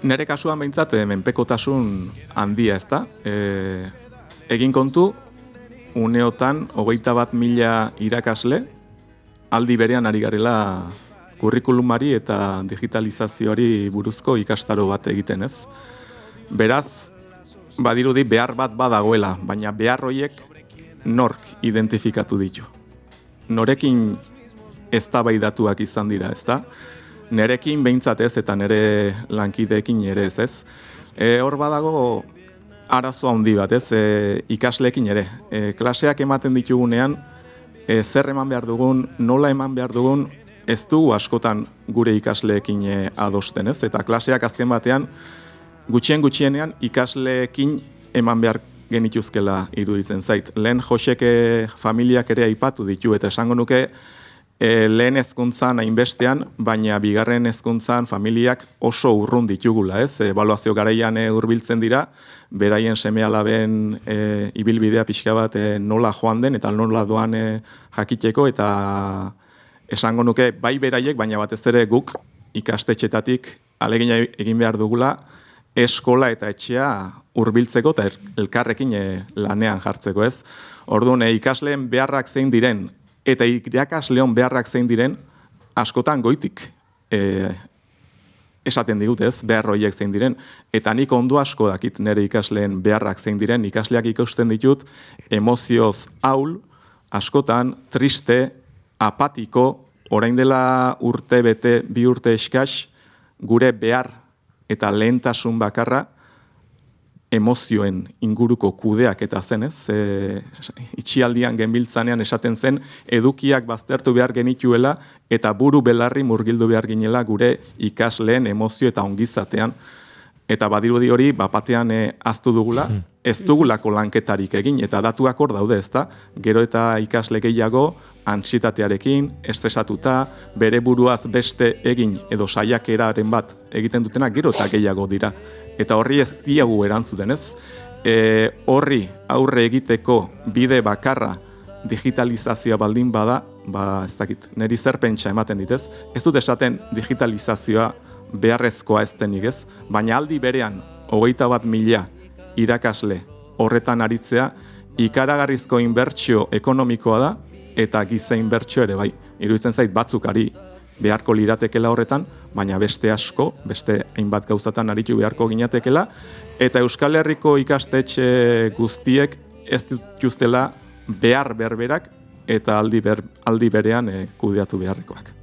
Nere kasuan behintzat menpekotasun handia, ezta? Egin kontu, uneotan 21.000 irakasle aldi berean ari garela kurrikulumari eta digitalizazioari buruzko ikastaro bat egiten, ez? Beraz, badirudi behar bat badagoela, baina behar horiek nork identifikatu ditu. Norekin eztabaidatuak izan dira, ezta? Nerekin behintzat ez eta nere lankideekin ere ez. Hor badago arazo handi bat, ez? Ikasleekin ere. Klaseak ematen ditugunean, zer eman behar dugun, nola eman behar dugun, ez dugu askotan gure ikasleekin adosten, ez? Eta klaseak azken batean, gutxienean ikasleekin eman behar genituzkela iruditzen zait. Lehen Josek familiak ere aipatu ditu, eta esango nuke lehen hezkuntzan hainbestean, baina bigarren hezkuntzan familiak oso urrun ditugula, ez? Ebaluazio garaian hurbiltzen dira, beraien seme-alaben ibilbidea pixka bat nola joan den, eta nola doan jakiteko, eta esango nuke bai beraiek, baina batez ere guk ikastetxetatik ahalegina egin behar dugula, eskola eta etxea hurbiltzeko eta elkarrekin lanean jartzeko, ez? Orduan, ikasleen beharrak zein diren, eta irakasleon beharrak zein diren, askotan goitik esaten digute, ez? Behar horiek zein diren. Eta nik ondo asko dakit nire ikasleen beharrak zein diren, ikasleak ikusten ditut, emozioz ahul, askotan, triste, apatiko, orain dela urte bete, 2 urte eskas, gure behar eta lehentasun bakarra emozioen inguruko kudeak eta zenez, itxialdian genbiltzanean esaten zen, edukiak baztertu behar genituela eta buru belarri murgildu behar ginela gure ikasleen emozio eta ongizatean. Eta badirudi hori, batean aztu dugula, ez dugulako lanketarik egin, eta datuak hor daude, ezta? Gero eta ikasle gehiago, antsietatearekin, estresatuta, bere buruaz beste egin edo saiakeraren bat egiten dutena, gero eta gehiago dira. Eta horri ez diagu erantzuten, ez? Horri aurre egiteko bide bakarra digitalizazioa baldin bada, ez dakit, niri zer pentsa ematen ditez, ez dut esaten digitalizazioa beharrezkoa ez denik, ez? Baina aldi berean, 21.000 irakasle horretan aritzea, ikaragarrizko inbertsio ekonomikoa da, eta giza inbertsio ere bai. Iruditzen zait batzuk ari beharko liratekela horretan, baina beste asko, beste hainbat gauzatan aritu beharko ginatekela, eta Euskal Herriko ikastetxe guztiek ez dituztela behar berberak eta aldi berean kudeatu beharrekoak.